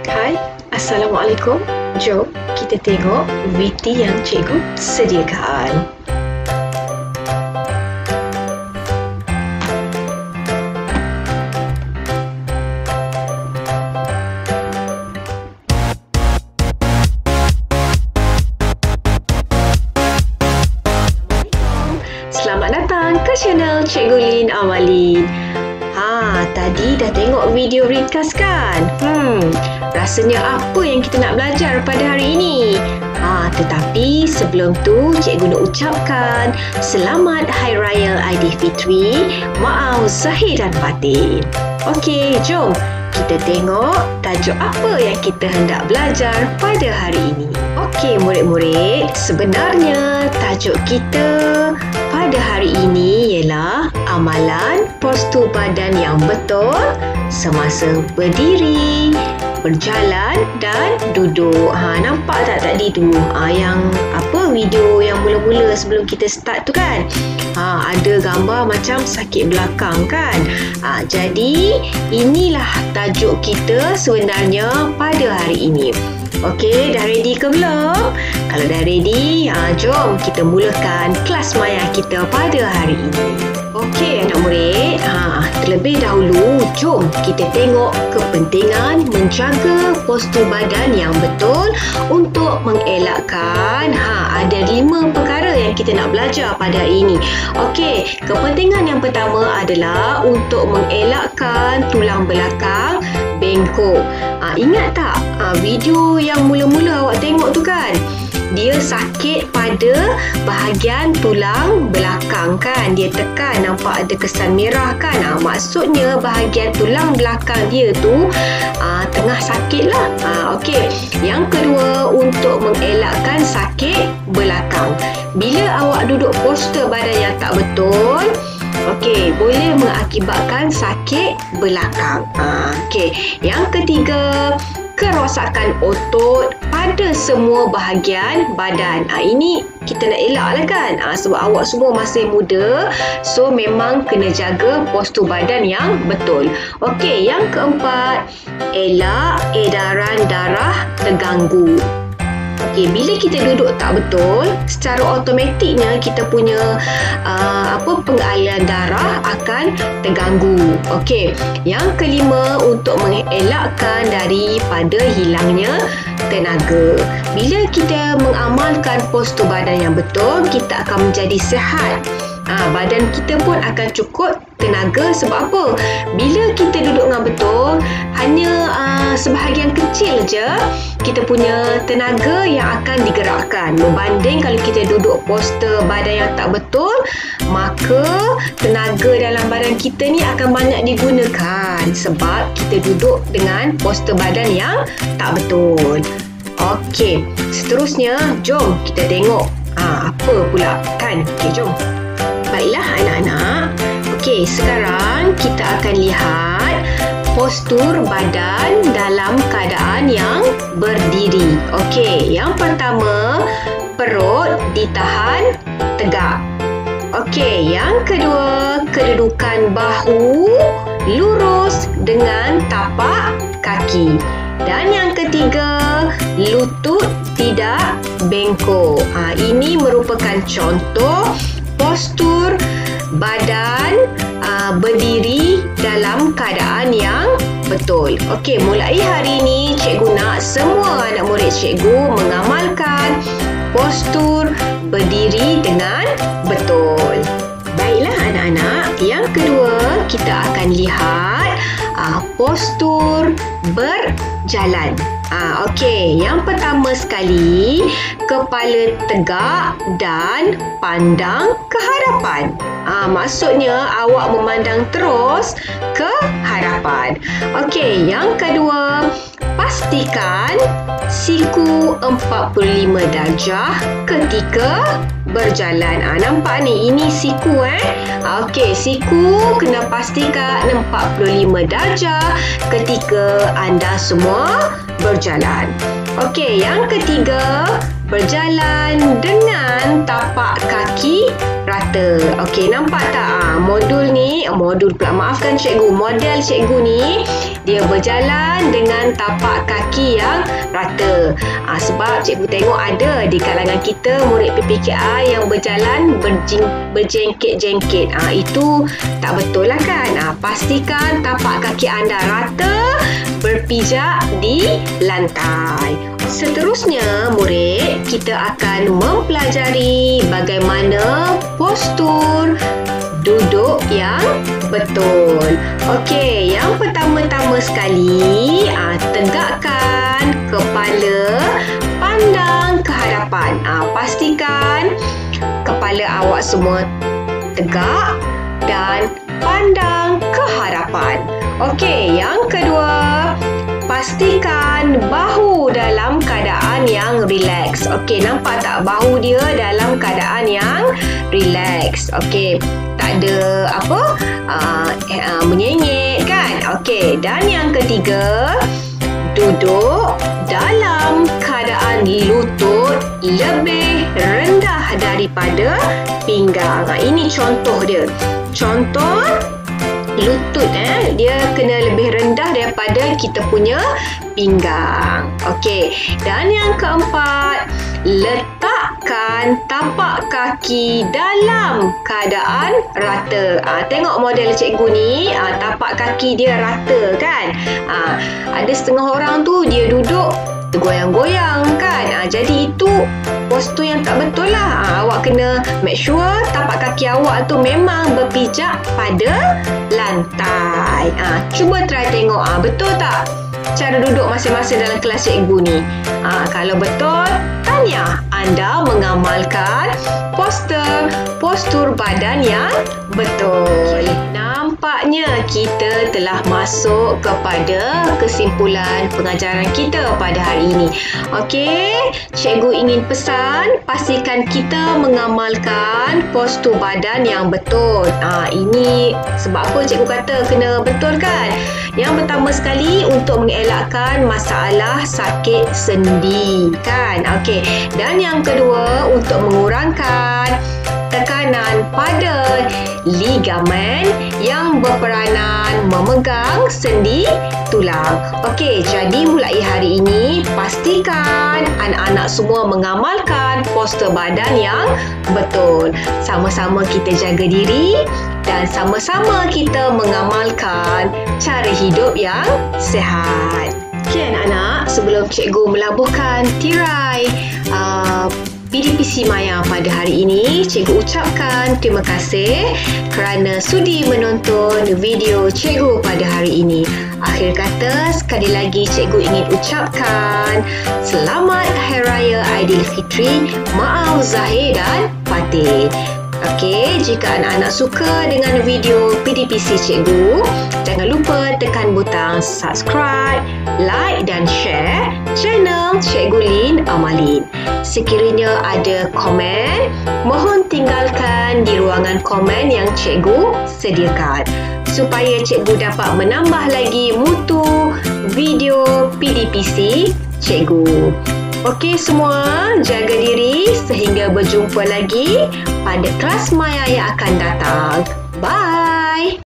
Hai, Assalamualaikum. Jom kita tengok VT yang cikgu sediakan. Selamat datang ke channel Cikgu Lin Amalin. Tadi dah tengok video ringkas kan? Rasanya apa yang kita nak belajar pada hari ini? Tetapi sebelum tu cikgu nak ucapkan Selamat Hari Raya Aidilfitri, maaf zahir dan batin. Okey, jom kita tengok tajuk apa yang kita hendak belajar pada hari ini. Okey murid-murid, sebenarnya tajuk kita pada hari ini ialah amalan postur badan yang betul semasa berdiri, berjalan dan duduk. Nampak tak tadi tu? Yang video yang mula-mula sebelum kita start tu kan? Ada gambar macam sakit belakang kan? Jadi inilah tajuk kita sebenarnya pada hari ini. Okey, dah ready ke belum? Kalau dah ready, jom kita mulakan kelas maya kita pada hari ini. Okey anak murid, terlebih dahulu jom kita tengok kepentingan menjaga postur badan yang betul untuk mengelakkan ada 5 perkara yang kita nak belajar pada hari ini. Okey, kepentingan yang pertama adalah untuk mengelakkan tulang belakang bengkok. Ingat tak video yang mula-mula awak tengok tu kan? Dia sakit pada bahagian tulang belakang kan? Dia tekan, nampak ada kesan merah kan? Maksudnya bahagian tulang belakang dia tu tengah sakit lah. Okey, yang kedua untuk mengelakkan sakit belakang. Bila awak duduk postur badan yang tak betul, okey, boleh mengakibatkan sakit belakang. Okey, yang ketiga, kerosakan otot pada semua bahagian badan. Ini kita nak elak lah kan? Sebab awak semua masih muda, so memang kena jaga postur badan yang betul. Okey, yang keempat, elak edaran darah terganggu. Okey, bila kita duduk tak betul, secara automatiknya kita punya pengaliran darah akan terganggu. Okey, yang kelima untuk mengelakkan daripada hilangnya tenaga. Bila kita mengamalkan postur badan yang betul, kita akan menjadi sihat. Badan kita pun akan cukup tenaga. Sebab apa? Bila kita duduk dengan betul, hanya sebahagian kecil je kita punya tenaga yang akan digerakkan. Berbanding kalau kita duduk postur badan yang tak betul, maka tenaga dalam badan kita ni akan banyak digunakan sebab kita duduk dengan postur badan yang tak betul. Okey, seterusnya jom kita tengok apa pula kan? Okey, jom. Baiklah anak-anak. Okey, sekarang kita akan lihat postur badan dalam keadaan yang berdiri. Okey, yang pertama, perut ditahan tegak. Okey, yang kedua, kedudukan bahu lurus dengan tapak kaki. Dan yang ketiga, lutut tidak bengkok. Ini merupakan contoh postur badan berdiri dalam keadaan yang betul. Okey, mulai hari ini cikgu nak semua anak murid cikgu mengamalkan postur berdiri dengan betul. Baiklah anak-anak, yang kedua kita akan lihat postur berjalan. Okey, yang pertama sekali, kepala tegak dan pandang ke hadapan. Maksudnya awak memandang terus ke hadapan. Okey, yang kedua, pastikan siku 45 darjah ketika berjalan. Nampak ni, ini siku Okey, siku kena pastikan 45 darjah ketika anda semua berjalan. Okey, yang ketiga, berjalan dengan tapak kaki rata. Okey, nampak tak? Model model cikgu ni dia berjalan dengan tapak kaki yang rata. Sebab cikgu tengok ada di kalangan kita murid PPKI yang berjalan berjengkit-jengkit. Itu tak betul lah kan? Pastikan tapak kaki anda rata, berpijak di lantai. Seterusnya, murid, kita akan mempelajari bagaimana postur duduk yang betul. Okey, yang pertama-tama sekali, tegakkan kepala, pandang ke hadapan. Pastikan kepala awak semua tegak dan pandang ke hadapan. Okey, yang kedua, pastikan bahu dalam keadaan yang rileks. Okey, nampak tak bahu dia dalam keadaan yang rileks? Okey, tak ada menyenyek kan? Okey, dan yang ketiga, duduk dalam keadaan lutut lebih rendah daripada pinggang. Ini contoh dia. Contoh lutut dia kena lebih rendah daripada kita punya pinggang. Okey, dan yang keempat, letakkan tapak kaki dalam keadaan rata. Tengok model cikgu ni, tapak kaki dia rata kan? Ada setengah orang tu dia duduk tergoyang-goyang kan? Jadi itu postur yang tak betul lah. Awak kena make sure tapak kaki awak tu memang berpijak pada lantai. Cuba try tengok betul tak cara duduk masing-masing dalam kelas cikgu ni. Kalau betul, tahniah, anda mengamalkan postur badan yang betul. Nampaknya kita telah masuk kepada kesimpulan pengajaran kita pada hari ini. Okey, cikgu ingin pesan, pastikan kita mengamalkan postur badan yang betul. Ini sebab apa cikgu kata kena betul kan? Yang pertama sekali, untuk mengelakkan masalah sakit sendi kan? Okey, dan yang kedua, untuk mengurangkan tekanan pada ligamen yang berperanan memegang sendi tulang. Okey, jadi mulai hari ini pastikan anak-anak semua mengamalkan postur badan yang betul. Sama-sama kita jaga diri dan sama-sama kita mengamalkan cara hidup yang sihat. Okey anak-anak, sebelum cikgu melabuhkan tirai PDPC Maya pada hari ini, cikgu ucapkan terima kasih kerana sudi menonton video cikgu pada hari ini. Akhir kata, sekali lagi cikgu ingin ucapkan Selamat Hari Raya Aidilfitri, maaf zahir dan batin. Okey, jika anak-anak suka dengan video PDPC cikgu, jangan lupa tekan butang subscribe, like dan share channel Cikgu Lin Amalin. Sekiranya ada komen, mohon tinggalkan di ruangan komen yang cikgu sediakan supaya cikgu dapat menambah lagi mutu video PDPC cikgu. Okey semua, jaga diri sehingga berjumpa lagi pada kelas Maya yang akan datang. Bye!